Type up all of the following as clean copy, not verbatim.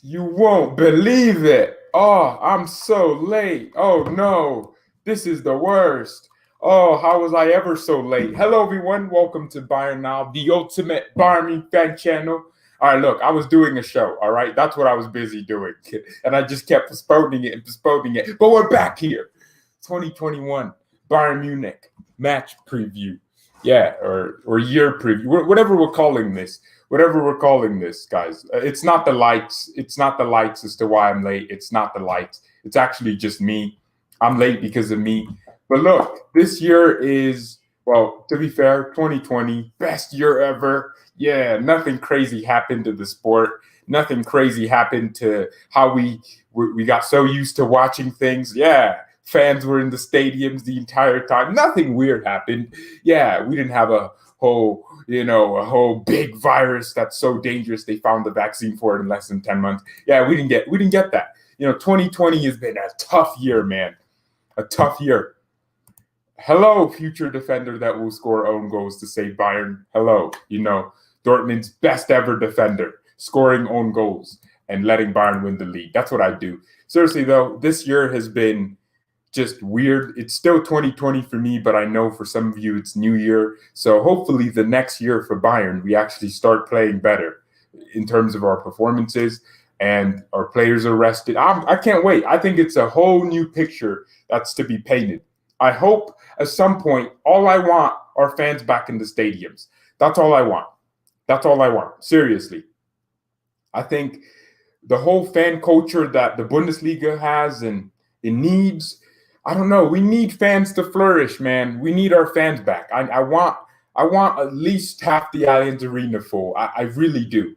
You won't believe it. Oh, I'm so late. Oh no, this is the worst. Oh, how was I ever so late? Hello, everyone. Welcome to BayernNow, the ultimate Bayern fan channel. All right, look, I was doing a show. All right, that's what I was busy doing, and I just kept postponing it and postponing it. But we're back here, 2021 Bayern Munich match preview. Yeah, or year preview, whatever we're calling this guys. It's not the lights. It's not the lights as to why I'm late. It's not the lights. It's actually just me. I'm late because of me. But look, this year is, well, to be fair, 2020, best year ever. Yeah, nothing crazy happened to the sport. Nothing crazy happened to how we got so used to watching things. Yeah, fans were in the stadiums the entire time. Nothing weird happened. Yeah, we didn't have a whole big virus that's so dangerous they found the vaccine for it in less than 10 months. Yeah, we didn't get that. 2020 has been a tough year, man. A tough year. Hello, future defender that will score own goals to save Bayern. Hello, Dortmund's best ever defender, scoring own goals and letting Bayern win the league. That's what I do. Seriously, though, this year has been just weird. It's still 2020 for me, but I know for some of you it's New Year. So hopefully the next year for Bayern, we actually start playing better in terms of our performances and our players are rested. I can't wait. I think it's a whole new picture that's to be painted. I hope at some point, all I want are fans back in the stadiums. That's all I want. That's all I want. Seriously. I think the whole fan culture that the Bundesliga has and it needs, I don't know. We need fans to flourish, man. We need our fans back. I want at least half the Allianz Arena full. I really do.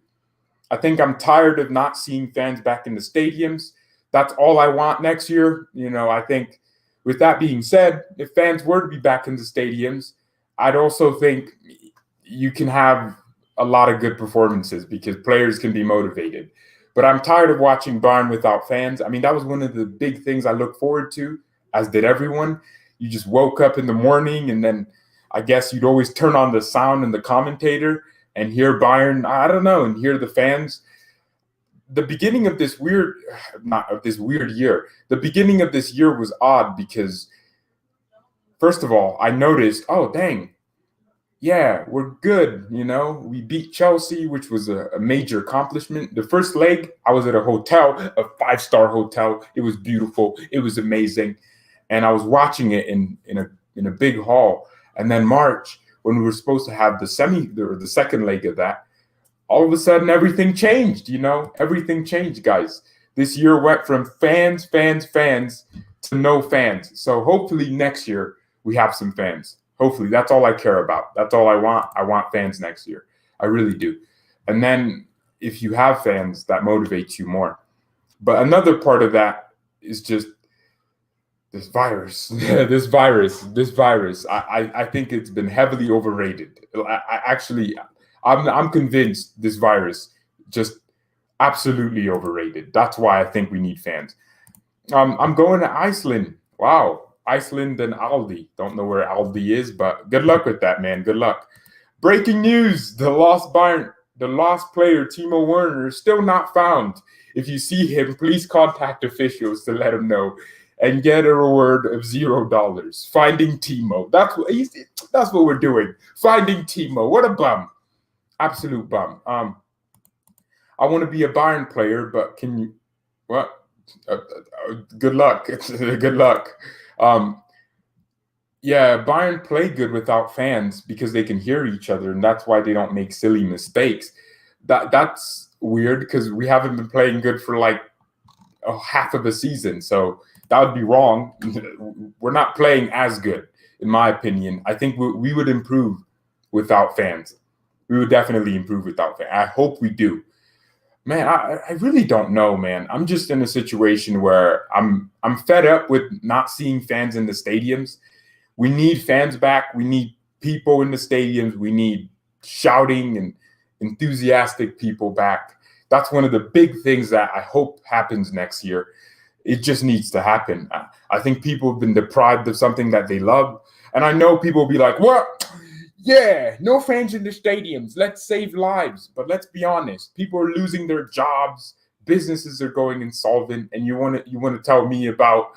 I think I'm tired of not seeing fans back in the stadiums. That's all I want next year. I think with that being said, if fans were to be back in the stadiums, I'd also think you can have a lot of good performances because players can be motivated. But I'm tired of watching Bayern without fans. I mean, that was one of the big things I look forward to, as did everyone. You just woke up in the morning and then I guess you'd always turn on the sound and the commentator and hear Bayern, I don't know, and hear the fans. The beginning of this weird year, the beginning of this year was odd because, first of all, I noticed, oh, dang, yeah, we're good. We beat Chelsea, which was a major accomplishment. The first leg, I was at a hotel, a 5-star hotel. It was beautiful. It was amazing. And I was watching it in a big hall. And then March, when we were supposed to have the second leg of that, all of a sudden everything changed. Everything changed, guys. This year went from fans to no fans. So hopefully next year we have some fans. Hopefully, that's all I care about. That's all I want. I want fans next year. I really do. And then if you have fans, that motivates you more. But another part of that is just this virus. this virus. I think it's been heavily overrated. I'm convinced this virus just absolutely overrated. That's why I think we need fans. I'm going to Iceland. Wow. Iceland and Aldi. Don't know where Aldi is, but good luck with that, man. Good luck. Breaking news. The lost player, Timo Werner, is still not found. If you see him, please contact officials to let him know and get a reward of $0. Finding Timo. That's what we're doing. Finding Timo. What a bum. Absolute bum. I want to be a Bayern player, but can you... What? Good luck. Good luck. Yeah, Bayern play good without fans because they can hear each other, and that's why they don't make silly mistakes. That's weird because we haven't been playing good for like half of a season, so that would be wrong. We're not playing as good, in my opinion. I think we would improve without fans. We would definitely improve without fans. I hope we do. Man, I really don't know, man. I'm just in a situation where I'm fed up with not seeing fans in the stadiums. We need fans back. We need people in the stadiums. We need shouting and enthusiastic people back. That's one of the big things that I hope happens next year. It just needs to happen. I think people have been deprived of something that they love. And I know people will be like, what? Yeah, no fans in the stadiums. Let's save lives. But let's be honest. People are losing their jobs. businesses are going insolvent, and you want to tell me about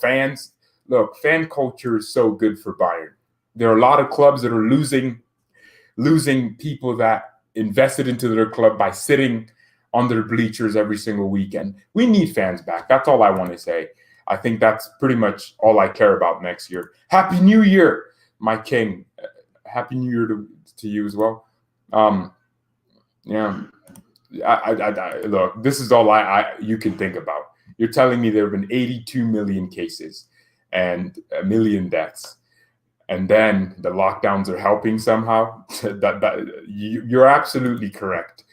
fans. Look, fan culture is so good for Bayern. There are a lot of clubs that are losing people that invested into their club by sitting on their bleachers every single weekend. We need fans back. That's all I want to say. I think that's pretty much all I care about next year. Happy New Year, my king. Happy New Year to you as well. Yeah. Look, this is all you can think about. You're telling me there have been 82 million cases and 1 million deaths, and then the lockdowns are helping somehow. You're absolutely correct.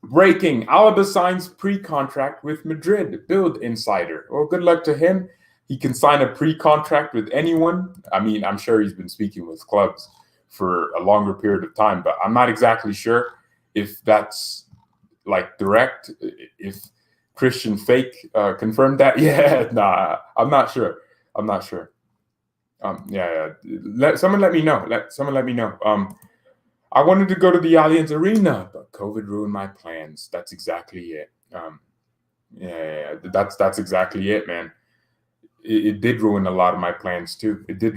Breaking: Alaba signs pre-contract with Madrid. Build insider. Well, good luck to him. He can sign a pre-contract with anyone. I mean, I'm sure he's been speaking with clubs for a longer period of time, but I'm not exactly sure if that's like direct. If Christian Fake confirmed that. Yeah, nah, I'm not sure. Someone let me know. I wanted to go to the Allianz Arena, but COVID ruined my plans. That's exactly it. That's exactly it, man. It did ruin a lot of my plans too. In the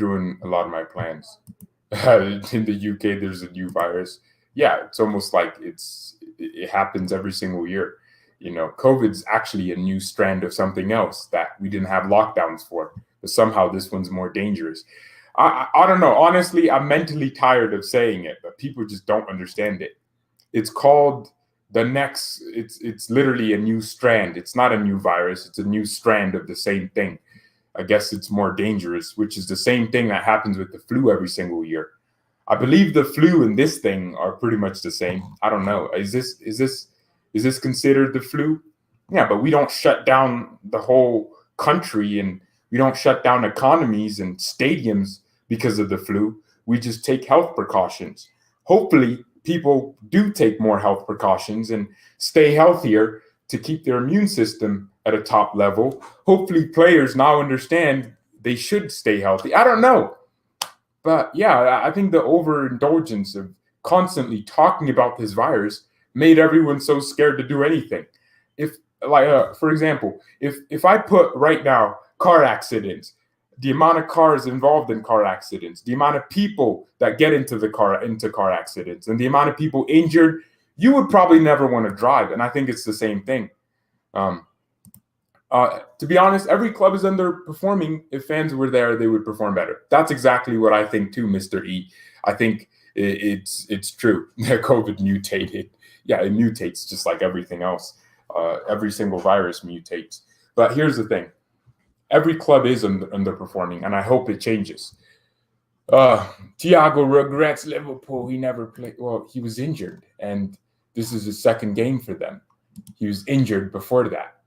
UK, there's a new virus. Yeah, it's almost like it happens every single year. COVID's actually a new strand of something else that we didn't have lockdowns for, but somehow this one's more dangerous. I don't know. Honestly, I'm mentally tired of saying it, but people just don't understand it. It's called it's literally a new strand. It's not a new virus. It's a new strand of the same thing. I guess it's more dangerous, which is the same thing that happens with the flu every single year. I believe the flu and this thing are pretty much the same. I don't know. Is this considered the flu? Yeah, but we don't shut down the whole country, and we don't shut down economies and stadiums because of the flu. We just take health precautions. Hopefully, people do take more health precautions and stay healthier to keep their immune system at a top level. Hopefully, players now understand they should stay healthy. I don't know. But yeah, I think the overindulgence of constantly talking about this virus made everyone so scared to do anything. For example, if I put right now car accidents, the amount of cars involved in car accidents, the amount of people that get into car accidents, and the amount of people injured, you would probably never want to drive. And I think it's the same thing. To be honest, every club is underperforming. If fans were there, they would perform better. That's exactly what I think too, Mr. E. I think it's true that COVID mutated. Yeah, it mutates just like everything else. Every single virus mutates. But here's the thing. Every club is underperforming, and I hope it changes. Thiago regrets Liverpool. He never played. Well, he was injured, and this is his second game for them. He was injured before that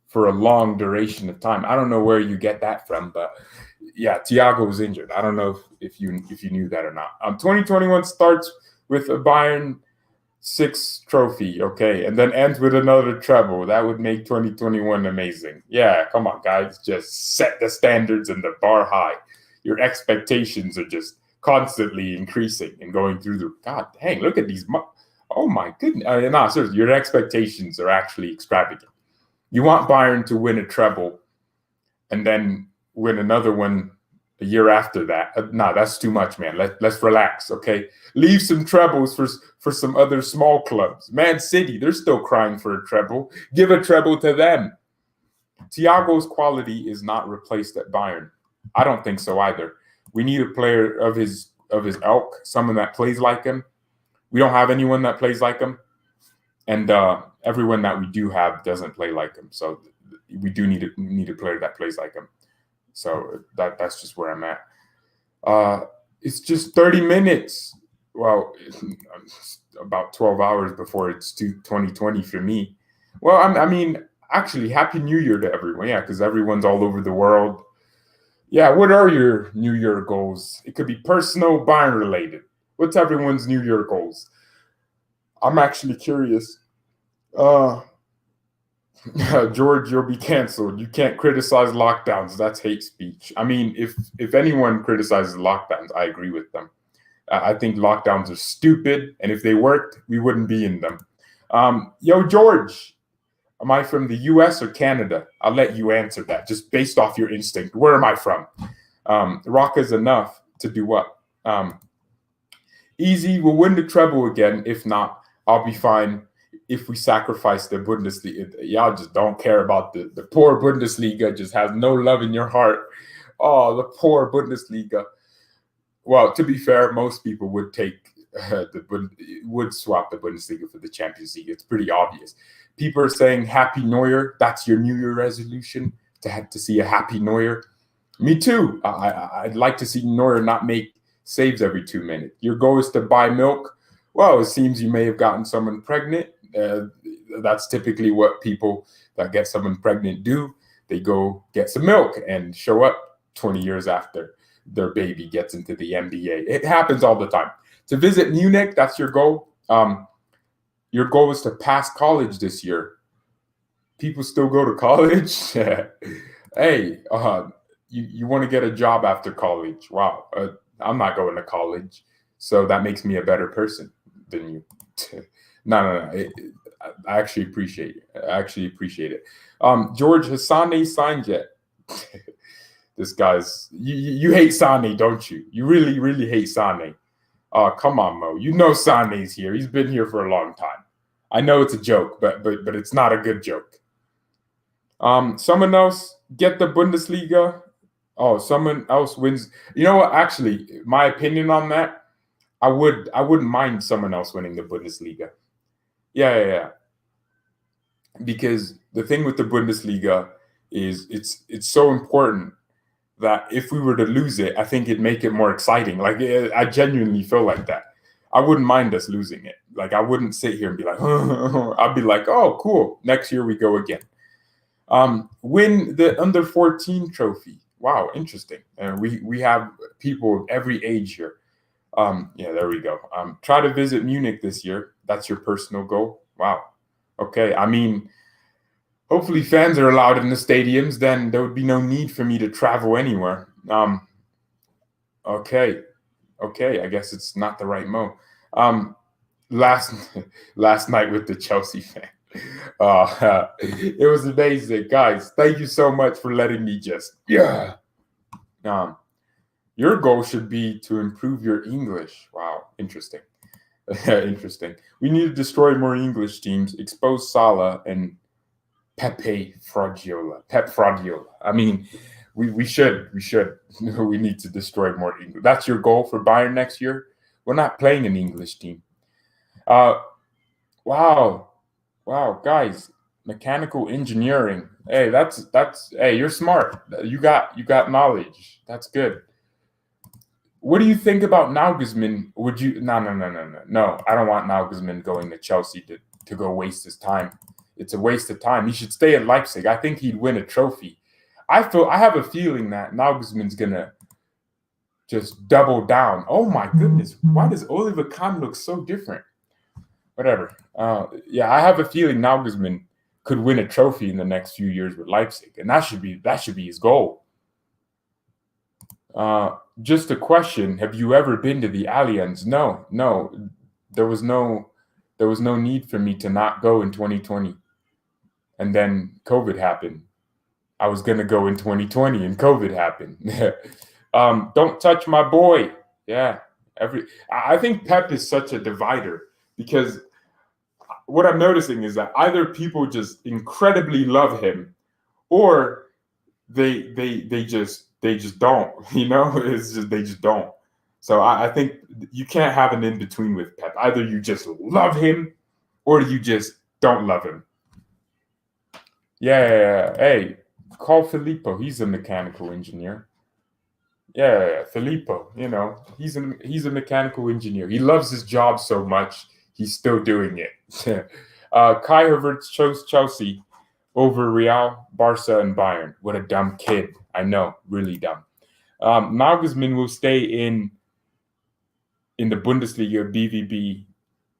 for a long duration of time. I don't know where you get that from, but yeah, Thiago was injured. I don't know if you knew that or not. 2021 starts with a Bayern 6 trophy, okay, and then ends with another treble. That would make 2021 amazing. Yeah, come on, guys, just set the standards and the bar high. Your expectations are just constantly increasing and going through the. God dang, look at these. Oh my goodness! No, seriously, your expectations are actually extravagant. You want Bayern to win a treble, and then win another one a year after that. No, that's too much, man. Let's relax, okay? Leave some trebles for some other small clubs. Man City, they're still crying for a treble. Give a treble to them. Thiago's quality is not replaced at Bayern. I don't think so either. We need a player of his ilk, someone that plays like him. We don't have anyone that plays like him, and everyone that we do have doesn't play like him. So we do need a player that plays like him. So that's just where I'm at. It's just 30 minutes. Well, about 12 hours before it's 2020 for me. Well, I mean, actually, Happy New Year to everyone. Yeah, because everyone's all over the world. Yeah, what are your New Year goals? It could be personal, Bayern related. What's everyone's New Year goals? I'm actually curious. George, you'll be canceled. You can't criticize lockdowns. That's hate speech. I mean, if anyone criticizes lockdowns, I agree with them. I think lockdowns are stupid, and if they worked, we wouldn't be in them. Yo, George, am I from the US or Canada? I'll let you answer that just based off your instinct. Where am I from? Rocka's enough to do what? Easy, we'll win the treble again. If not, I'll be fine if we sacrifice the Bundesliga. Y'all just don't care about the poor Bundesliga, just has no love in your heart. Oh, the poor Bundesliga. Well, to be fair, most people would take would swap the Bundesliga for the Champions League. It's pretty obvious. People are saying Happy New Year. That's your New Year resolution, to have to see a Happy New Year. Me too. I'd like to see Neuer not make saves every 2 minutes. Your goal is to buy milk. Well, it seems you may have gotten someone pregnant. That's typically what people that get someone pregnant do. They go get some milk and show up 20 years after their baby gets into the NBA. It happens all the time. To visit Munich, that's your goal. Your goal is to pass college this year. People still go to college. Hey, you want to get a job after college. Wow. I'm not going to college. So that makes me a better person than you. No. I actually appreciate it. George, has Sané signed yet? This guy's, you hate Sané, don't you? You really, really hate Sané. Oh, come on, Mo. You know Sané's here. He's been here for a long time. I know it's a joke, but it's not a good joke. Someone else get the Bundesliga. Oh, someone else wins. You know what? Actually, my opinion on that, I wouldn't mind someone else winning the Bundesliga. Yeah. Because the thing with the Bundesliga is it's so important that if we were to lose it, I think it'd make it more exciting. Like, I genuinely feel like that. I wouldn't mind us losing it. Like, I wouldn't sit here and be like, I'd be like, oh, cool. Next year we go again. Win the under 14 trophy. Wow, interesting. And we have people of every age here. Yeah, there we go. Try to visit Munich this year. That's your personal goal. Wow. Okay. I mean, hopefully fans are allowed in the stadiums. Then there would be no need for me to travel anywhere. Okay. I guess it's not the right Mo. Last night with the Chelsea fan. It was amazing, guys. Thank you so much for letting me your goal should be to improve your English. Wow, interesting. Interesting. We need to destroy more English teams, expose Salah and Pep Fraudiola. I mean, we should. We need to destroy more English. That's your goal for Bayern next year? We're not playing an English team. Wow, guys. Mechanical engineering. Hey, that's hey, you're smart. You got knowledge. That's good. What do you think about Nagelsmann? Would you no, I don't want Nagelsmann going to Chelsea to go waste his time. It's a waste of time. He should stay at Leipzig. I think he'd win a trophy. I have a feeling that Nagelsmann's gonna just double down. Oh my goodness, why does Oliver Kahn look so different? Whatever. Yeah, I have a feeling Nagelsmann could win a trophy in the next few years with Leipzig, and that should be his goal. Just a question: have you ever been to the Allianz? No. There was no need for me to not go in 2020, and then COVID happened. I was gonna go in 2020, and COVID happened. Don't touch my boy. Yeah, I think Pep is such a divider, because what I'm noticing is that either people just incredibly love him, or they just don't. You know, it's just they just don't. So I think you can't have an in between with Pep. Either you just love him, or you just don't love him. Yeah. Hey, call Filippo. He's a mechanical engineer. Yeah, Filippo. You know, he's a mechanical engineer. He loves his job so much, he's still doing it. Kai Havertz chose Chelsea over Real, Barca, and Bayern. What a dumb kid. I know, really dumb. Nagelsmann will stay in the Bundesliga. BVB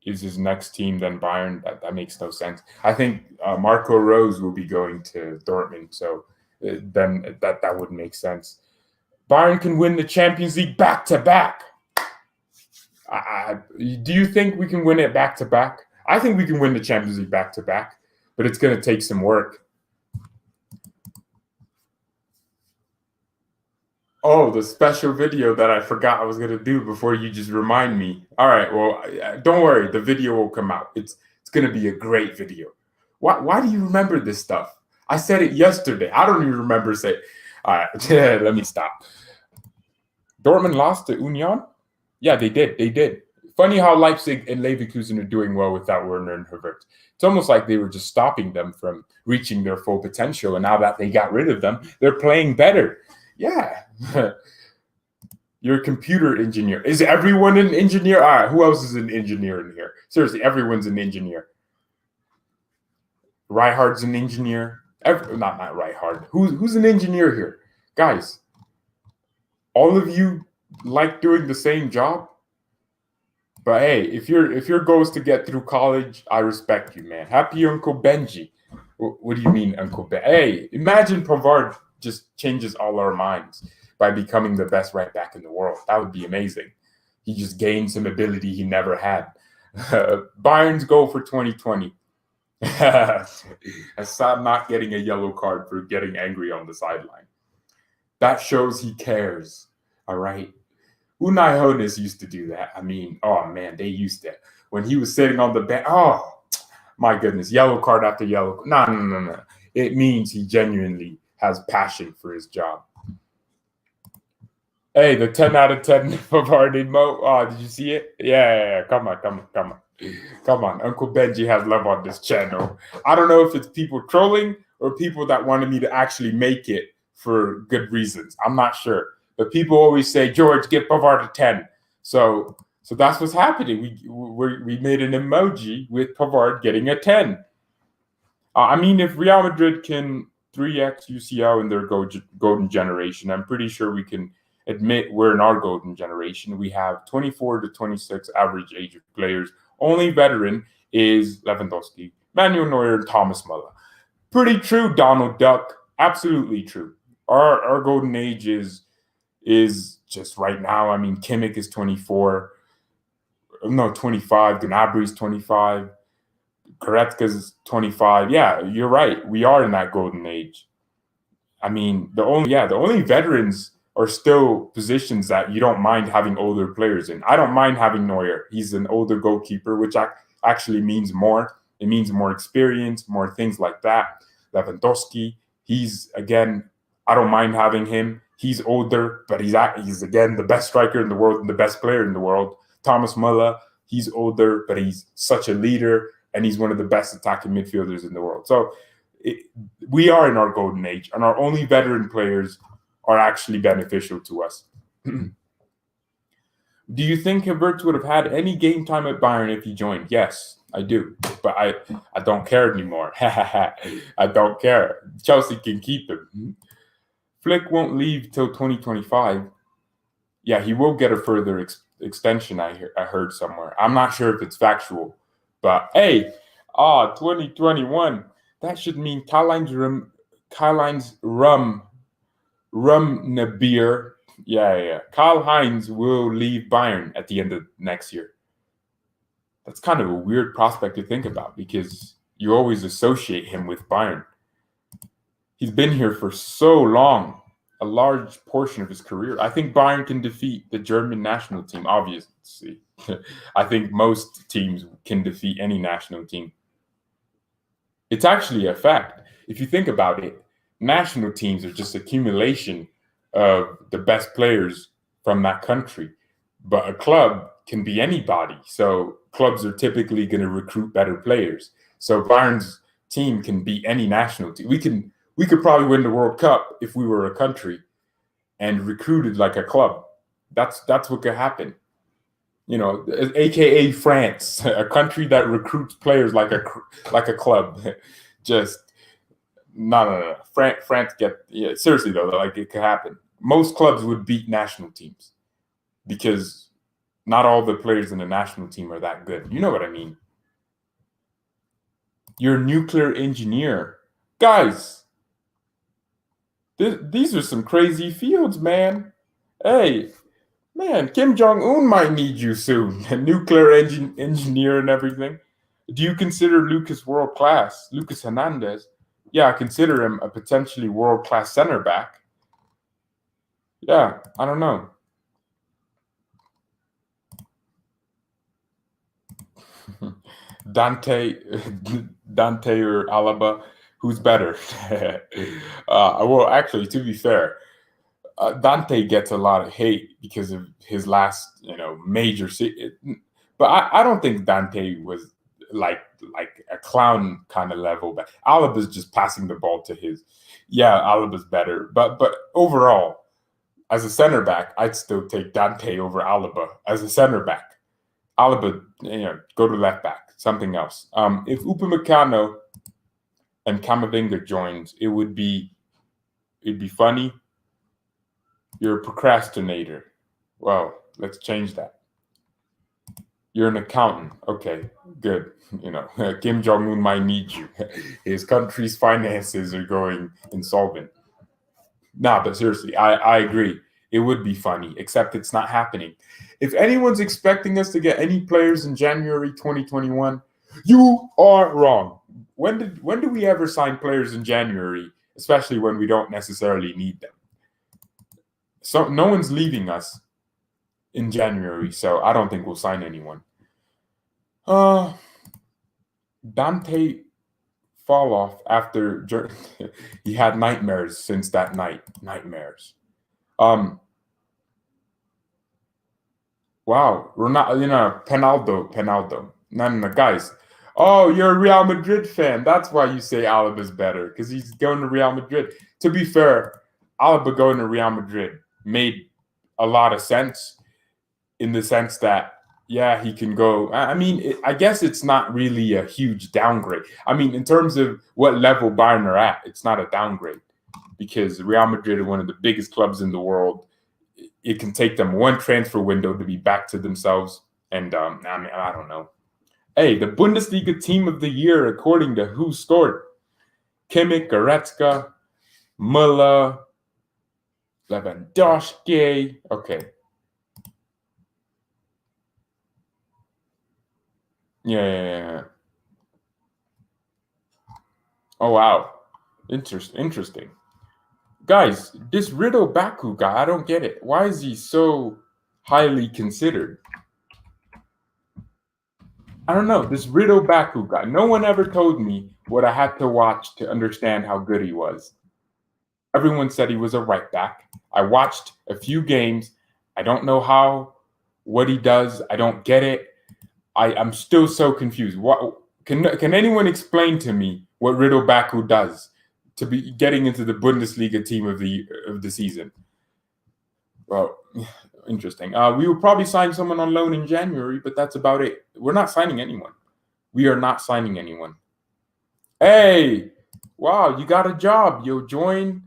is his next team, then Bayern. That makes no sense. I think Marco Rose will be going to Dortmund, so then that wouldn't make sense. Bayern can win the Champions League back-to-back. Do you think we can win it back-to-back? I think we can win the Champions League back-to-back, but it's going to take some work. Oh, the special video that I forgot I was going to do before you just remind me. All right, well, don't worry. The video will come out. It's going to be a great video. Why do you remember this stuff? I said it yesterday. I don't even remember saying. All right, let me stop. Dortmund lost to Union? Yeah, they did. Funny how Leipzig and Leverkusen are doing well without Werner and Havertz. It's almost like they were just stopping them from reaching their full potential. And now that they got rid of them, they're playing better. Yeah. You're a computer engineer. Is everyone an engineer? All right, who else is an engineer in here? Seriously, everyone's an engineer. Reihard's an engineer. Not Reihard. Who's an engineer here? Guys, all of you like doing the same job? But hey, if your goal is to get through college, I respect you, man. Happy Uncle Benji. What do you mean, Uncle Ben? Hey, imagine Pavard just changes all our minds by becoming the best right back in the world. That would be amazing. He just gained some ability he never had. Bayern's goal for 2020. Assad not getting a yellow card for getting angry on the sideline. That shows he cares. All right. Unai Hoeneß used to do that. I mean, oh man, they used to. When he was sitting on the bench, oh my goodness, yellow card after yellow. No. It means he genuinely has passion for his job. Hey, the 10 out of 10 Pavard emote. Oh, did you see it? Yeah. Come on. Uncle Benji has love on this channel. I don't know if it's people trolling or people that wanted me to actually make it for good reasons. I'm not sure. But people always say, George, give Pavard a 10. So that's what's happening. We made an emoji with Pavard getting a 10. I mean, if Real Madrid can 3x UCL in their golden generation, I'm pretty sure we can admit we're in our golden generation. We have 24 to 26 average age of players. Only veteran is Lewandowski, Manuel Neuer, and Thomas Müller. Pretty true, Donald Duck. Absolutely true. Our golden age is just right now. I mean, Kimmich is 25. Gnabry is 25. Goretzka's 25. Yeah, you're right. We are in that golden age. I mean, the only veterans are still positions that you don't mind having older players in. I don't mind having Neuer. He's an older goalkeeper, which actually means more. It means more experience, more things like that. Lewandowski, I don't mind having him. He's older, but he's again the best striker in the world and the best player in the world. Thomas Müller, he's older, but he's such a leader, and he's one of the best attacking midfielders in the world. So we are in our golden age, and our only veteran players are actually beneficial to us. Do you think Havertz would have had any game time at Bayern if he joined? Yes, I do. But I don't care anymore. I don't care. Chelsea can keep him. Flick won't leave till 2025. Yeah, he will get a further extension, I heard somewhere. I'm not sure if it's factual. But hey, 2021. That should mean Karl-Heinz Rummenigge. Yeah. Karl-Heinz will leave Bayern at the end of next year. That's kind of a weird prospect to think about because you always associate him with Bayern. He's been here for so long, a large portion of his career. I think Bayern can defeat the German national team, obviously. I think most teams can defeat any national team. It's actually a fact. If you think about it, national teams are just accumulation of the best players from that country. But a club can be anybody. So clubs are typically going to recruit better players. So Bayern's team can beat any national team. We could probably win the World Cup if we were a country and recruited like a club. That's what could happen. You know, AKA France, a country that recruits players like a club. Just no. France seriously though, like it could happen. Most clubs would beat national teams because not all the players in the national team are that good. You know what I mean? You're a nuclear engineer. Guys, these are some crazy fields, man. Hey, man, Kim Jong-un might need you soon. A nuclear engineer and everything. Do you consider Lucas world class? Lucas Hernandez? Yeah, I consider him a potentially world class center back. Yeah, I don't know. Dante or Alaba, who's better? Well, actually, to be fair, Dante gets a lot of hate because of his last, major. But I don't think Dante was like a clown kind of level. But Alaba's just passing the ball to his. Yeah, Alaba's better, but overall, as a center back, I'd still take Dante over Alaba as a center back. Alaba, go to left back, something else. If Upamecano and Camavinga joins, it'd be funny. You're a procrastinator. Well, let's change that. You're an accountant. Okay, good. Kim Jong-un might need you. His country's finances are going insolvent. Nah, but seriously, I agree. It would be funny, except it's not happening. If anyone's expecting us to get any players in January 2021, you are wrong. When do we ever sign players in January, especially when we don't necessarily need them? So no one's leaving us in January, so I don't think we'll sign anyone. Dante fall off after he had nightmares since that night. Nightmares. Wow, Penaldo. None of the guys. Oh, you're a Real Madrid fan. That's why you say Alaba's better, because he's going to Real Madrid. To be fair, Alaba going to Real Madrid made a lot of sense in the sense that, yeah, he can go. I mean, I guess it's not really a huge downgrade. I mean, in terms of what level Bayern are at, it's not a downgrade because Real Madrid are one of the biggest clubs in the world. It can take them one transfer window to be back to themselves. And I don't know. Hey, the Bundesliga team of the year, according to who scored: Kimmich, Goretzka, Müller, Lewandowski. Okay. Yeah. Oh, wow. Interesting. Guys, this Riddle Baku guy, I don't get it. Why is he so highly considered? I don't know. This Riddle Baku guy, no one ever told me what I had to watch to understand how good he was. Everyone said he was a right back. I watched a few games. I don't know what he does. I don't get it. I'm still so confused. What can anyone explain to me what Riddle Baku does to be getting into the Bundesliga team of the season? Well, interesting. We will probably sign someone on loan in January, but that's about it. We're not signing anyone. We are not signing anyone. Hey, wow, you got a job. You'll join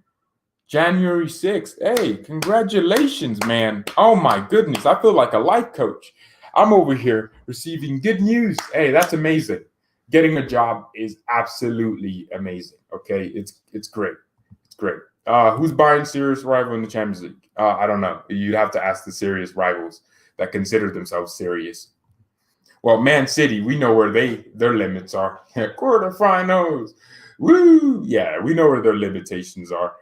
January 6th. Hey, congratulations, man. Oh my goodness. I feel like a life coach. I'm over here receiving good news. Hey, that's amazing. Getting a job is absolutely amazing. Okay, it's great. It's great. Who's Bayern's serious rival in the Champions League? I don't know. You'd have to ask the serious rivals that consider themselves serious. Well, Man City, we know where their limits are. Quarterfinals. Woo! Yeah, we know where their limitations are.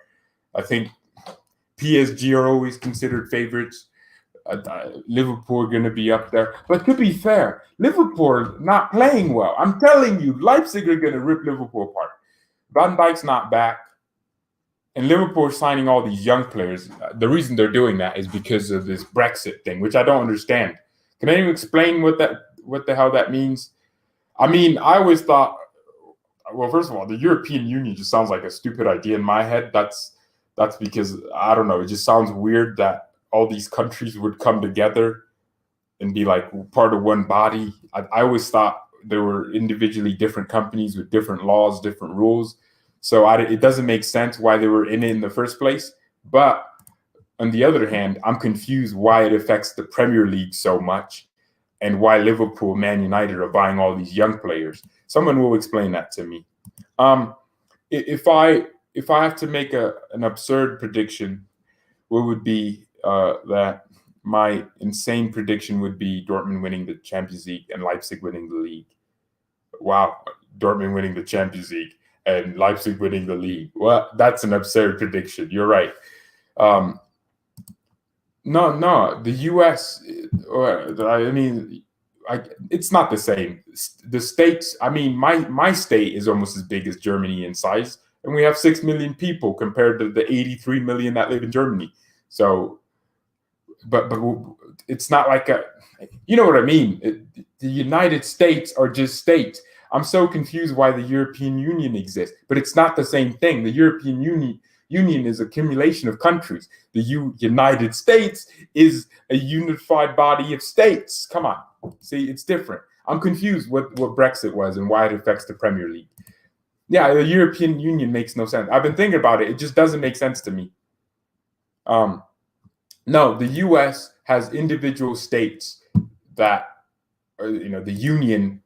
I think PSG are always considered favorites. Liverpool are going to be up there. But to be fair, Liverpool not playing well. I'm telling you, Leipzig are going to rip Liverpool apart. Van Dijk's not back. And Liverpool is signing all these young players. The reason they're doing that is because of this Brexit thing, which I don't understand. Can anyone explain what the hell that means? I mean, I always thought, well, first of all, the European Union just sounds like a stupid idea in my head. That's because, I don't know, it just sounds weird that all these countries would come together and be like part of one body. I always thought there were individually different companies with different laws, different rules. So it doesn't make sense why they were in it in the first place. But on the other hand, I'm confused why it affects the Premier League so much and why Liverpool, Man United are buying all these young players. Someone will explain that to me. If I have to make an absurd prediction, what would be that my insane prediction would be Dortmund winning the Champions League and Leipzig winning the league. wow, Dortmund winning the Champions League and Leipzig winning the league. Well, that's an absurd prediction. You're right. No, the U.S. I mean, it's not the same. The states. I mean, my state is almost as big as Germany in size, and we have 6 million people compared to the 83 million that live in Germany. So, but it's not like you know what I mean. The United States are just states. I'm so confused why the European Union exists, but it's not the same thing. The European Union is accumulation of countries. The United States is a unified body of states. Come on. See, it's different. I'm confused what Brexit was and why it affects the Premier League. Yeah, the European Union makes no sense. I've been thinking about it. It just doesn't make sense to me. No, the U.S. has individual states that, the Union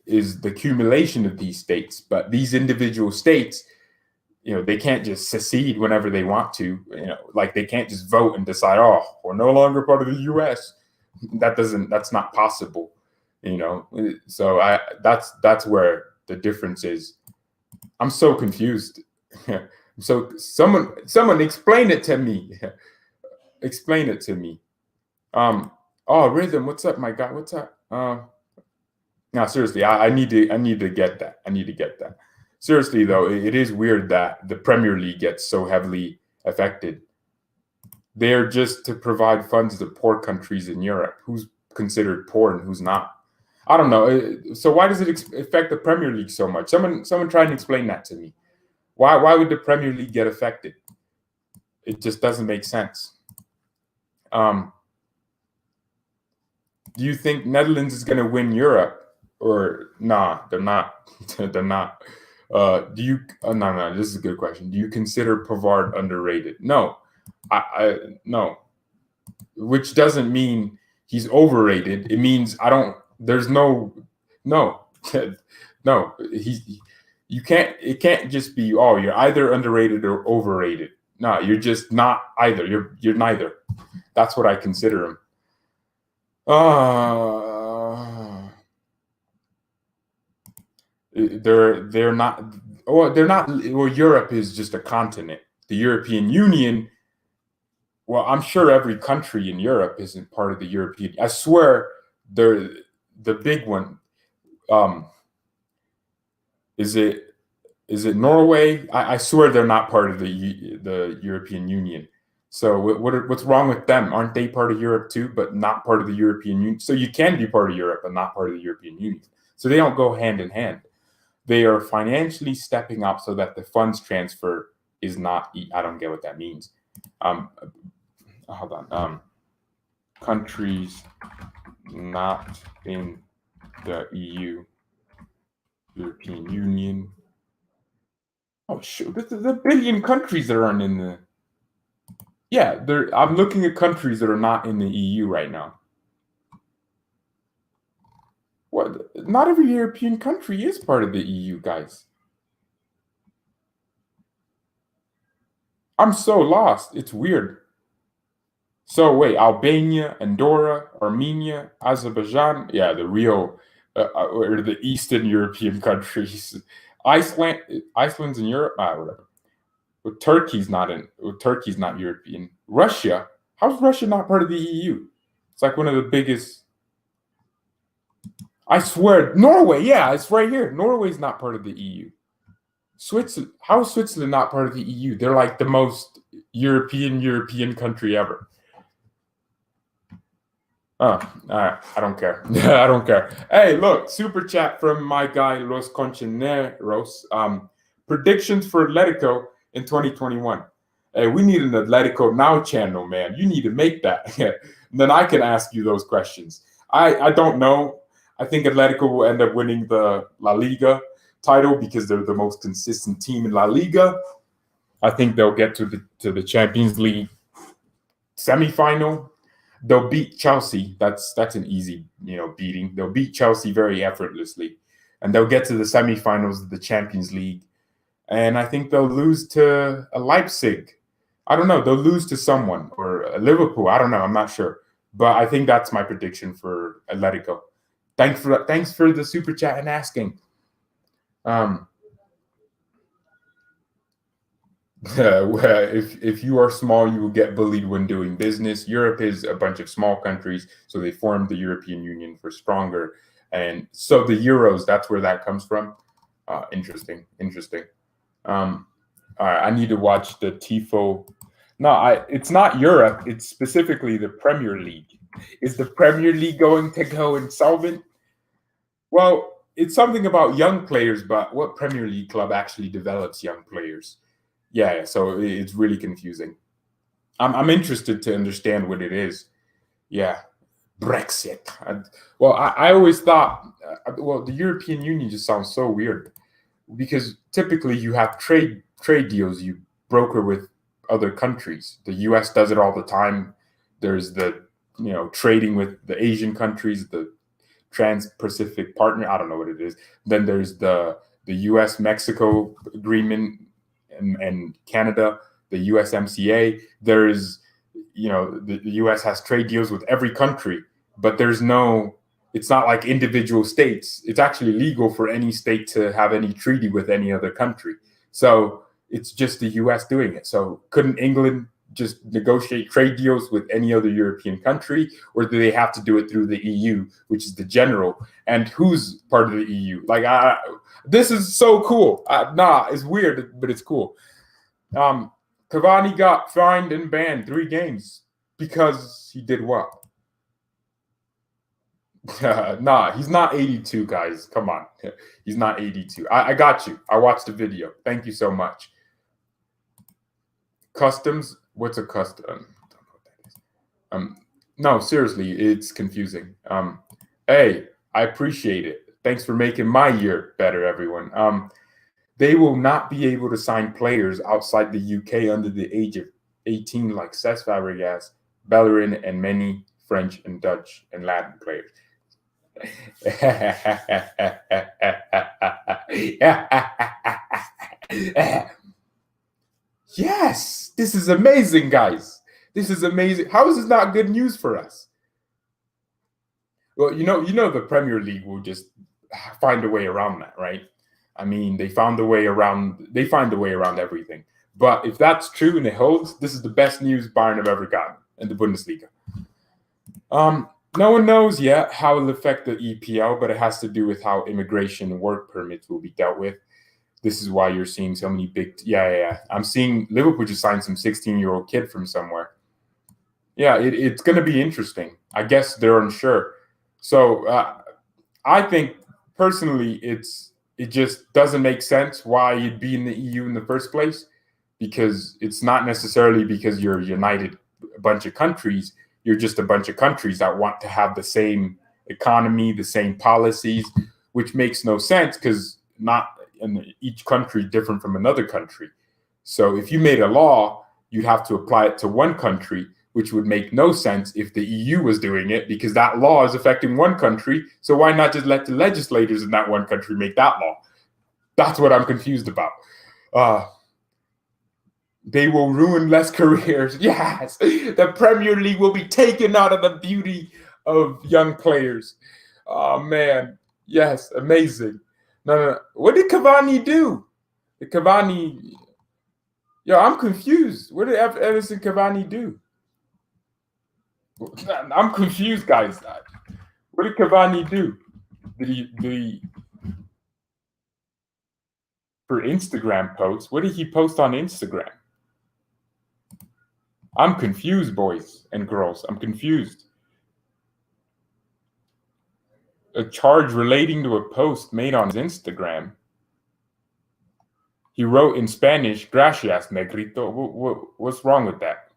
is the accumulation of these states. But these individual states, they can't just secede whenever they want to. Like they can't just vote and decide, oh, we're no longer part of the U.S. That's not possible. So that's where the difference is. I'm so confused. So someone explain it to me. Explain it to me. Oh, Rhythm, what's up, my guy? What's up? No, seriously, I need to get that. I need to get that. Seriously, though, it is weird that the Premier League gets so heavily affected. They're just to provide funds to poor countries in Europe. Who's considered poor and who's not? I don't know. So why does it affect the Premier League so much? Someone try and explain that to me. Why would the Premier League get affected? It just doesn't make sense. Do you think Netherlands is going to win Europe? Or nah, they're not. They're not. No. This is a good question. Do you consider Pavard underrated? No, no. Which doesn't mean he's overrated. It means I don't. There's no. No. You can't. It can't just be. Oh, you're either underrated or overrated. No, you're just not either. You're neither. That's what I consider him. They're not. Well, they're not. Well, Europe is just a continent. The European Union. Well, I'm sure every country in Europe isn't part of the European. I swear, the big one. Is it Norway? I swear they're not part of the European Union. So what's wrong with them? Aren't they part of Europe too, but not part of the European Union? So you can be part of Europe but not part of the European Union. So they don't go hand in hand. They are financially stepping up so that the funds transfer is not. I don't get what that means. Hold on. Countries not in the EU, European Union. Oh, shoot. The billion countries that aren't in the. Yeah, I'm looking at countries that are not in the EU right now. What? Not every European country is part of the EU, guys. I'm so lost. It's weird. So wait, Albania, Andorra, Armenia, Azerbaijan. Yeah, the real or the Eastern European countries. Iceland's in Europe. Whatever. Well, Turkey's not European. Russia. How's Russia not part of the EU? It's like one of the biggest. I swear, Norway. Yeah, it's right here. Norway's not part of the EU. Switzerland. How is Switzerland not part of the EU? They're like the most European country ever. Oh, all right. I don't care. I don't care. Hey, look, super chat from my guy Los Concheneros. Predictions for Atletico in 2021. Hey, we need an Atletico Now channel, man. You need to make that. Then I can ask you those questions. I don't know. I think Atletico will end up winning the La Liga title because they're the most consistent team in La Liga. I think they'll get to the Champions League semifinal. They'll beat Chelsea. That's an easy, beating. They'll beat Chelsea very effortlessly, and they'll get to the semifinals of the Champions League. And I think they'll lose to a Leipzig. I don't know. They'll lose to someone or a Liverpool. I don't know. I'm not sure, but I think that's my prediction for Atletico. Thanks for the super chat and asking. Um, if you are small, you will get bullied when doing business. Europe is a bunch of small countries, so they formed the European Union for stronger. And so the euros, that's where that comes from. Interesting, interesting. All right, I need to watch the Tifo. No, it's not Europe. It's specifically the Premier League. Is the Premier League going to go insolvent? Well, it's something about young players, but what Premier League club actually develops young players? Yeah, so it's really confusing. I'm interested to understand what it is. Yeah, Brexit. I always thought, well, the European Union just sounds so weird because typically you have trade deals you broker with other countries. The U.S. does it all the time. There's the trading with the Asian countries, the Trans-Pacific Partner. I don't know what it is. Then there's the U.S.-Mexico agreement and Canada, the USMCA. There's the U.S. has trade deals with every country, but there's no. It's not like individual states. It's actually legal for any state to have any treaty with any other country. So it's just the U.S. doing it. So couldn't England just negotiate trade deals with any other European country, or do they have to do it through the EU, which is the general? And who's part of the EU? This is so cool. It's weird, but it's cool. Cavani got fined and banned 3 games because he did what? He's not 82, guys. Come on. He's not 82. I got you. I watched the video. Thank you so much. Customs? What's a custom? I don't know what that is. No, seriously, it's confusing. Hey, I appreciate it. Thanks for making my year better, everyone. They will not be able to sign players outside the UK under the age of 18, like Cesc Fabregas, Bellerin, and many French and Dutch and Latin players. Yes, this is amazing, guys. This is amazing. How is this not good news for us? Well, the Premier League will just find a way around that, right? I mean, they find a way around everything. But if that's true and it holds, this is the best news Bayern have ever gotten in the Bundesliga. No one knows yet how it will affect the EPL, but it has to do with how immigration and work permits will be dealt with. This is why you're seeing so many big. Yeah. I'm seeing Liverpool just signed some 16-year-old kid from somewhere. Yeah, it's going to be interesting. I guess they're unsure. So I think personally, it just doesn't make sense why you'd be in the EU in the first place, because it's not necessarily because you're united a bunch of countries. You're just a bunch of countries that want to have the same economy, the same policies, which makes no sense because each country is different from another country. So if you made a law, you'd have to apply it to one country, which would make no sense if the EU was doing it, because that law is affecting one country. So why not just let the legislators in that one country make that law? That's what I'm confused about. They will ruin less careers. Yes, the Premier League will be taken out of the beauty of young players. Oh, man. Yes, amazing. No. What did Cavani do? I'm confused. What did Edison Cavani do? I'm confused, guys. What did Cavani do? Did he for Instagram posts? What did he post on Instagram? I'm confused, boys and girls. I'm confused. A charge relating to a post made on his Instagram. He wrote in Spanish, "Gracias, negrito." What's wrong with that?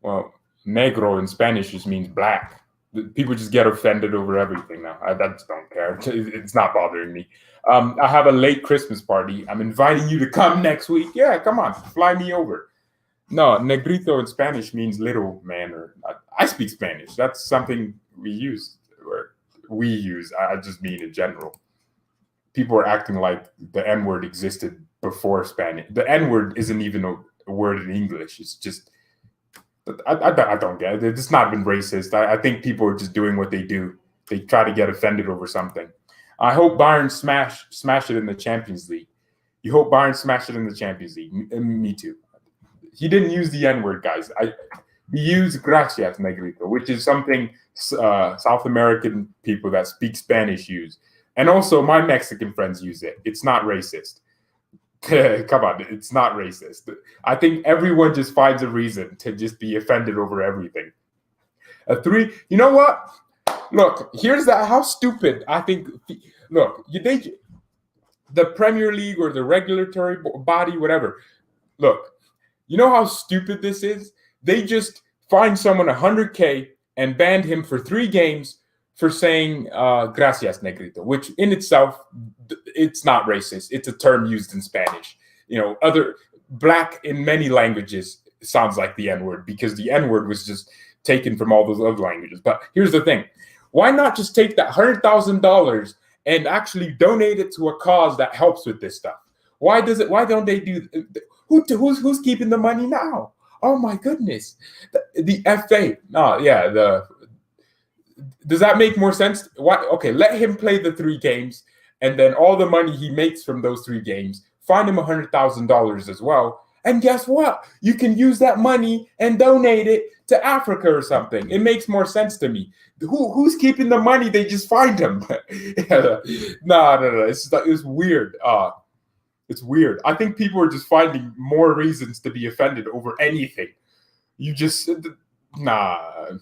Well, negro in Spanish just means black. People just get offended over everything now. I just don't care. It's not bothering me. I have a late Christmas party. I'm inviting you to come next week. Yeah, come on. Fly me over. No, negrito in Spanish means little man. I speak Spanish. That's something we use. I just mean in general. People are acting like the N-word existed before Spanish. The N-word isn't even a word in English. It's just, I don't get it. It's not been racist. I think people are just doing what they do. They try to get offended over something. I hope Bayern smash it in the Champions League. You hope Bayern smash it in the Champions League. Me too. He didn't use the N-word, guys. He used gracias, negrito, which is something South American people that speak Spanish use. And also my Mexican friends use it. It's not racist. Come on, it's not racist. I think everyone just finds a reason to just be offended over everything. You know what? Look, here's how stupid I think. Look, the Premier League or the regulatory body, whatever. Look, you know how stupid this is? They just fined someone $100K and banned him for 3 games for saying gracias, negrito, which in itself, it's not racist. It's a term used in Spanish. Other black in many languages sounds like the N-word because the N-word was just taken from all those other languages. But here's the thing. Why not just take that $100,000 and actually donate it to a cause that helps with this stuff? Why don't they do? Who's keeping the money now? Oh my goodness, the FA. Oh yeah, does that make more sense? Why? Okay, let him play the 3 games, and then all the money he makes from those 3 games, find him $100,000 as well. And guess what? You can use that money and donate it to Africa or something. It makes more sense to me. Who's keeping the money? They just find him. No. It's weird. It's weird. I think people are just finding more reasons to be offended over anything. You just no.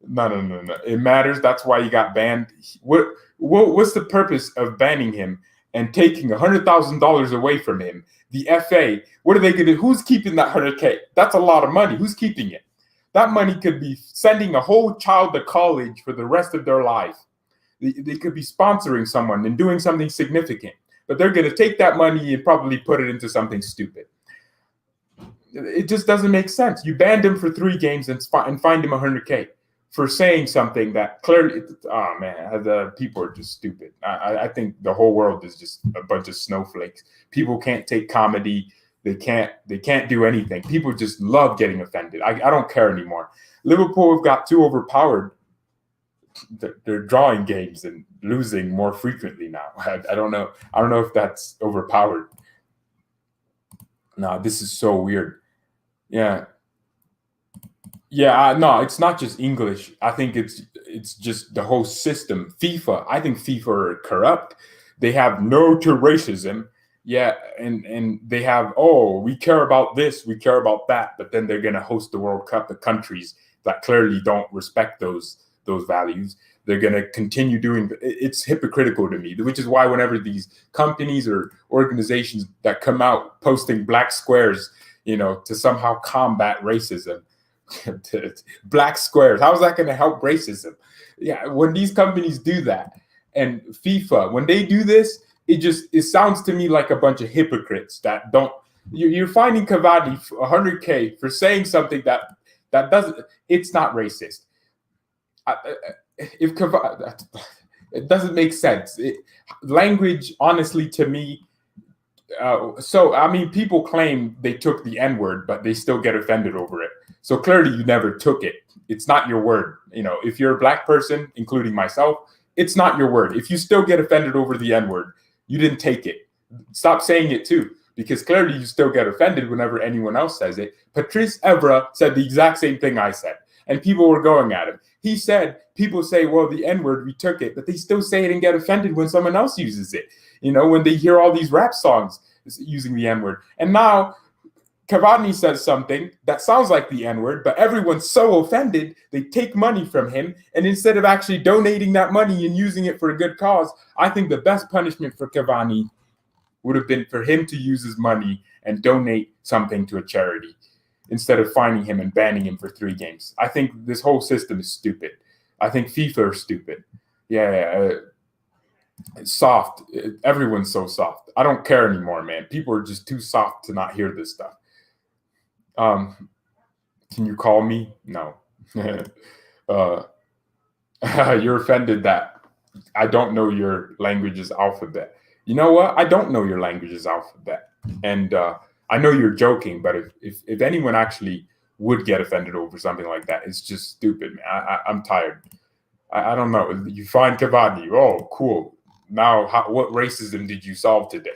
It matters. That's why he got banned. What's the purpose of banning him and taking $100,000 away from him? The FA, what are they going to do? Who's keeping that $100K? That's a lot of money. Who's keeping it? That money could be sending a whole child to college for the rest of their life. They could be sponsoring someone and doing something significant. But they're going to take that money and probably put it into something stupid. It just doesn't make sense. You banned him for 3 games and fined him $100K for saying something that clearly, oh man, the people are just stupid. I think the whole world is just a bunch of snowflakes. People can't take comedy. They can't do anything. People just love getting offended. I don't care anymore. Liverpool have got too overpowered. They're drawing games and losing more frequently now. I don't know. I don't know if that's overpowered. No, this is so weird. Yeah. No, it's not just English. I think it's just the whole system. FIFA. I think FIFA are corrupt. They have no to racism. Yeah, and they have, we care about this, we care about that, but then they're gonna host the World Cup of countries that clearly don't respect those values. They're gonna continue doing it's hypocritical to me, which is why whenever these companies or organizations that come out posting black squares, to somehow combat racism. Black squares. How is that going to help racism? Yeah, when these companies do that, and FIFA, when they do this, it sounds to me like a bunch of hypocrites that don't. You're finding Cavani for $100K for saying something that doesn't. It's not racist. If Cavani, it doesn't make sense. Language, honestly, to me. People claim they took the N-word, but they still get offended over it. So clearly you never took it. It's not your word. If you're a black person, including myself, it's not your word. If you still get offended over the N-word, you didn't take it. Stop saying it too, because clearly you still get offended whenever anyone else says it. Patrice Evra said the exact same thing I said, and people were going at him. He said, people say, well, the N-word, we took it, but they still say it and get offended when someone else uses it. When they hear all these rap songs using the N-word. And now Cavani says something that sounds like the N-word, but everyone's so offended, they take money from him. And instead of actually donating that money and using it for a good cause, I think the best punishment for Cavani would have been for him to use his money and donate something to a charity instead of fining him and banning him for 3 games. I think this whole system is stupid. I think FIFA are stupid. Soft. Everyone's so soft. I don't care anymore, man. People are just too soft to not hear this stuff. Can you call me? No. You're offended that I don't know your language's alphabet. You know what? I don't know your language's alphabet. And I know you're joking, but if anyone actually would get offended over something like that, it's just stupid, man. I'm tired. I don't know. You find Cavani. Oh, cool. now what racism did you solve today?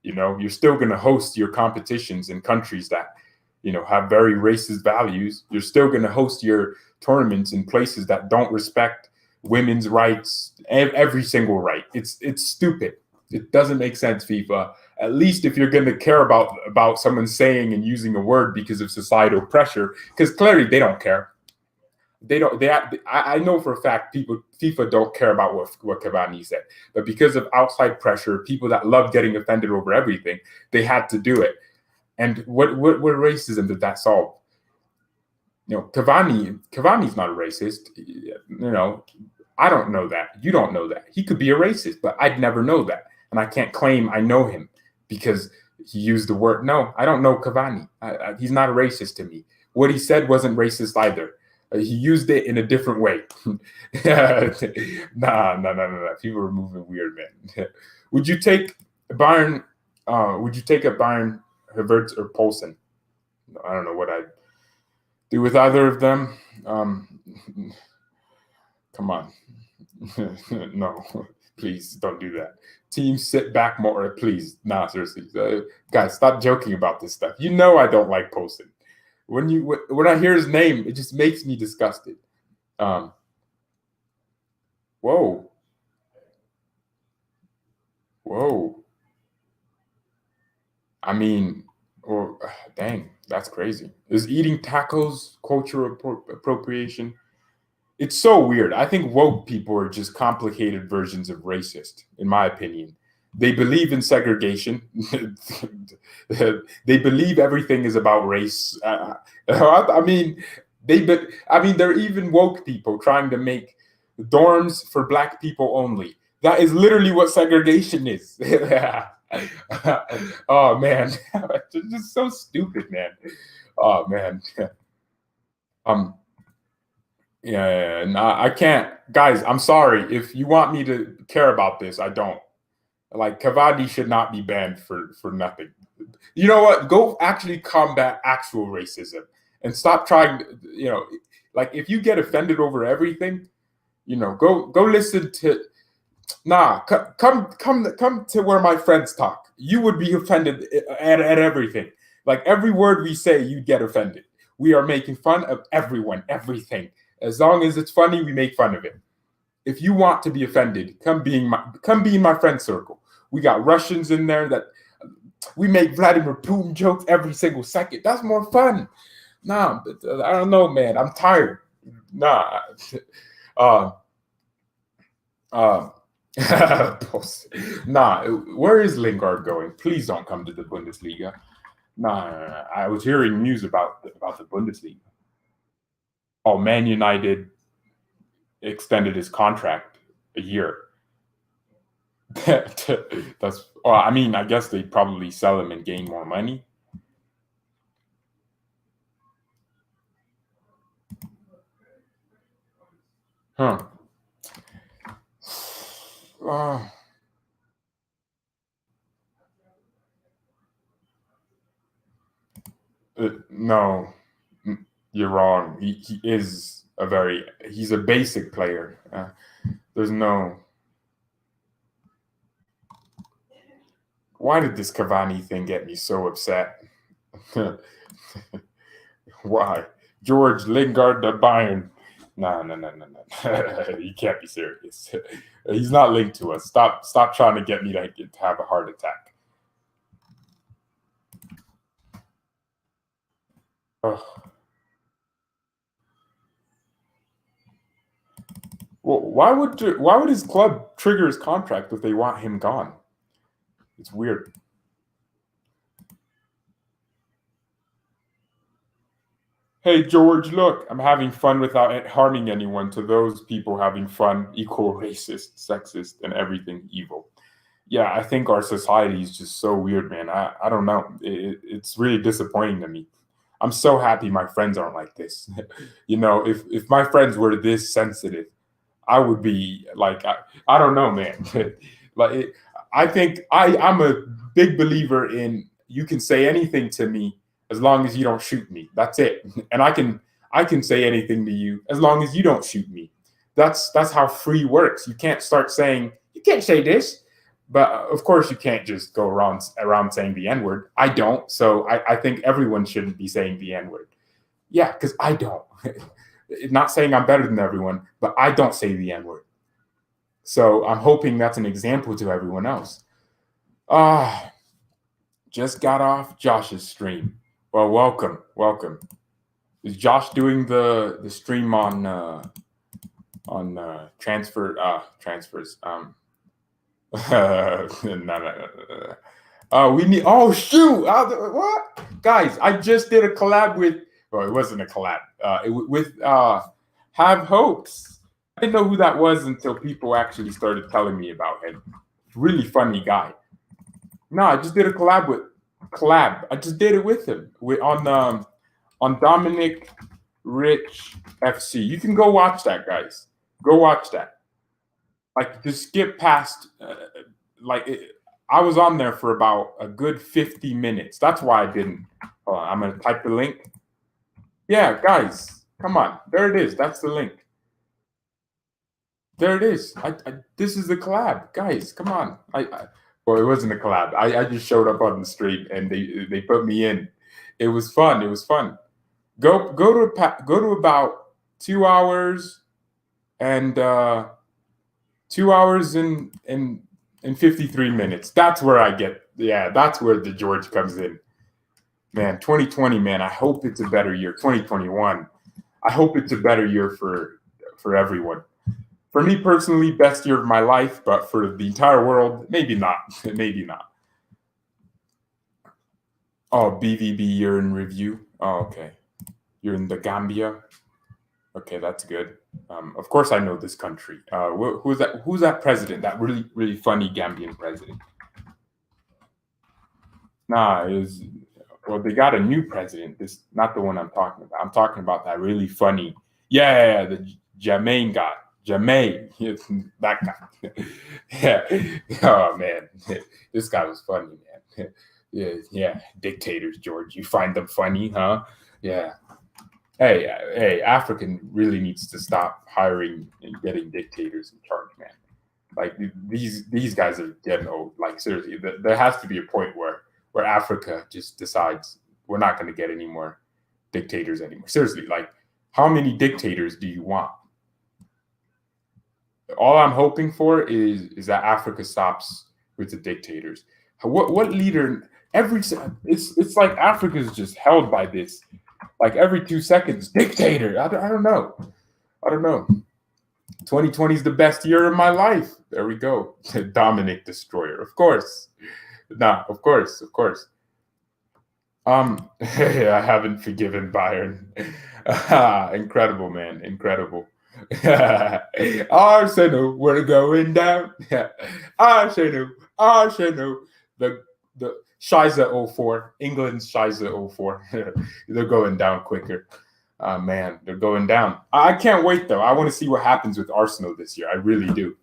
You're still going to host your competitions in countries that, have very racist values. You're still going to host your tournaments in places that don't respect women's rights, every single right. It's stupid. It doesn't make sense, FIFA. At least if you're going to care about someone saying and using a word because of societal pressure, because clearly they don't care. I know for a fact FIFA don't care about what Cavani said, but because of outside pressure, people that love getting offended over everything, they had to do it. And what racism did that solve? Cavani's not a racist. I don't know that. You don't know that. He could be a racist, but I'd never know that. And I can't claim I know him because he used the word. No, I don't know Cavani. He's not a racist to me. What he said wasn't racist either. He used it in a different way. Nah. People are moving weird, man. Would you take Bayern? Would you take a Bayern, Havertz, or Poulsen? I don't know what I'd do with either of them. Come on. No, please don't do that. Teams sit back more, please. Nah, seriously. Guys, stop joking about this stuff. I don't like Poulsen. When I hear his name, it just makes me disgusted. Whoa. I mean, dang, that's crazy. Is eating tacos cultural appropriation? It's so weird. I think woke people are just complicated versions of racist, in my opinion. They believe in segregation. They believe everything is about race. They're even woke people trying to make dorms for black people only. That is literally what segregation is. Oh man, it's just so stupid, man. Oh man. Yeah, no, I can't. Guys, I'm sorry. If you want me to care about this, I don't. Like, Cavani should not be banned for nothing. You know what? Go actually combat actual racism and stop trying to, like, if you get offended over everything, go listen to. Nah, come to where my friends talk. You would be offended at everything. Like, every word we say, you'd get offended. We are making fun of everyone, everything. As long as it's funny, we make fun of it. If you want to be offended, come be in my friend circle. We got Russians in there that we make Vladimir Putin jokes every single second. That's more fun. Nah, I don't know, man. I'm tired. Nah. Nah. Where is Lingard going? Please don't come to the Bundesliga. Nah. I was hearing news about the Bundesliga. Oh, Man United extended his contract a year. I guess they probably sell him and gain more money. Huh. No, you're wrong. He's a basic player. There's no. Why did this Cavani thing get me so upset? Why? George Lingard to Bayern. No. You can't be serious. He's not linked to us. Stop trying to get me to have a heart attack. Ugh. Well, why would his club trigger his contract if they want him gone? It's weird. Hey, George, look, I'm having fun without harming anyone. To those people having fun, equal racist, sexist, and everything evil. Yeah, I think our society is just so weird, man. I don't know. It's really disappointing to me. I'm so happy my friends aren't like this. If my friends were this sensitive, I would be like, I don't know, man. I think I'm a big believer in you can say anything to me as long as you don't shoot me. That's it. And I can say anything to you as long as you don't shoot me. That's how free works. You can't can't say this. But of course, you can't just go around saying the N-word. I don't. So I think everyone shouldn't be saying the N-word. Yeah, because I don't. Not saying I'm better than everyone, but I don't say the N-word. So I'm hoping that's an example to everyone else. Just got off Josh's stream. Well, welcome. Is Josh doing the stream on transfers? No. We need. Oh shoot! What, guys? I just did a collab with. Well, it wasn't a collab. With Have Hopes. I didn't know who that was until people actually started telling me about him. Really funny guy. No, I just did a collab. I just did it with him. On Dominic Rich FC. You can go watch that, guys. Go watch that. Like, just skip past. I was on there for about a good 50 minutes. That's why I didn't. Hold on, I'm gonna type the link. Yeah, guys, come on. There it is. That's the link. There it is. This is the collab, guys. Come on. Well, it wasn't a collab. I just showed up on the street and they put me in. It was fun. Go to about 2 hours and 2 hours and 53 minutes. That's where I get. Yeah, that's where the George comes in. Man, 2020, man. I hope it's a better year. 2021. I hope it's a better year for everyone. For me personally, best year of my life, but for the entire world, maybe not. Maybe not. Oh, BVB, you're in review. Oh, okay. You're in the Gambia. Okay, that's good. Of course, I know this country. Who's that? Who's that president? That really, really funny Gambian president? Nah, well, they got a new president. This not the one I'm talking about. I'm talking about that really funny. Yeah, the Jermaine guy. Jermaine, that guy. Yeah. Oh man, this guy was funny, man. Yeah. Dictators, George. You find them funny, huh? Yeah. Hey, African really needs to stop hiring and getting dictators in charge, man. Like these guys are getting old. Like seriously, there has to be a point where Africa just decides we're not going to get any more dictators anymore. Seriously, like how many dictators do you want? All I'm hoping for is that Africa stops with the dictators. What leader? It's like Africa's just held by this. Like every 2 seconds, dictator. I don't know. 2020 is the best year of my life. There we go. Dominic Destroyer, of course. Nah, of course. I haven't forgiven Bayern. Incredible, man. Incredible. Arsenal, we're going down. Arsenal. The Shiza 04, England's Shiza 04. They're going down quicker. Man, they're going down. I can't wait, though. I want to see what happens with Arsenal this year. I really do.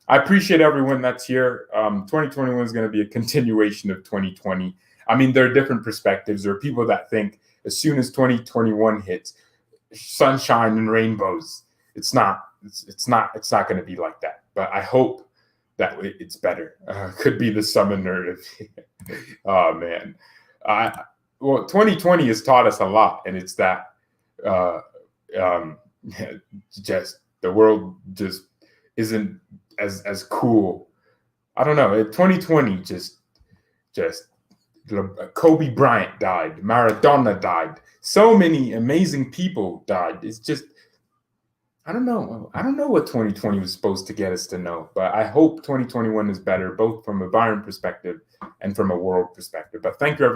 I appreciate everyone that's here. 2021 is going to be a continuation of 2020. I mean, there are different perspectives. There are people that think as soon as 2021 hits, sunshine and rainbows. It's not going to be like that. But I hope that it's better. Could be the summoner. Oh man. Well, 2020 has taught us a lot, and it's that just the world just isn't as cool. I don't know. 2020 just Kobe Bryant died, Maradona died, so many amazing people died. It's just I don't know what 2020 was supposed to get us to know, but I hope 2021 is better, both from a Bayern perspective and from a world perspective. But thank you, everyone.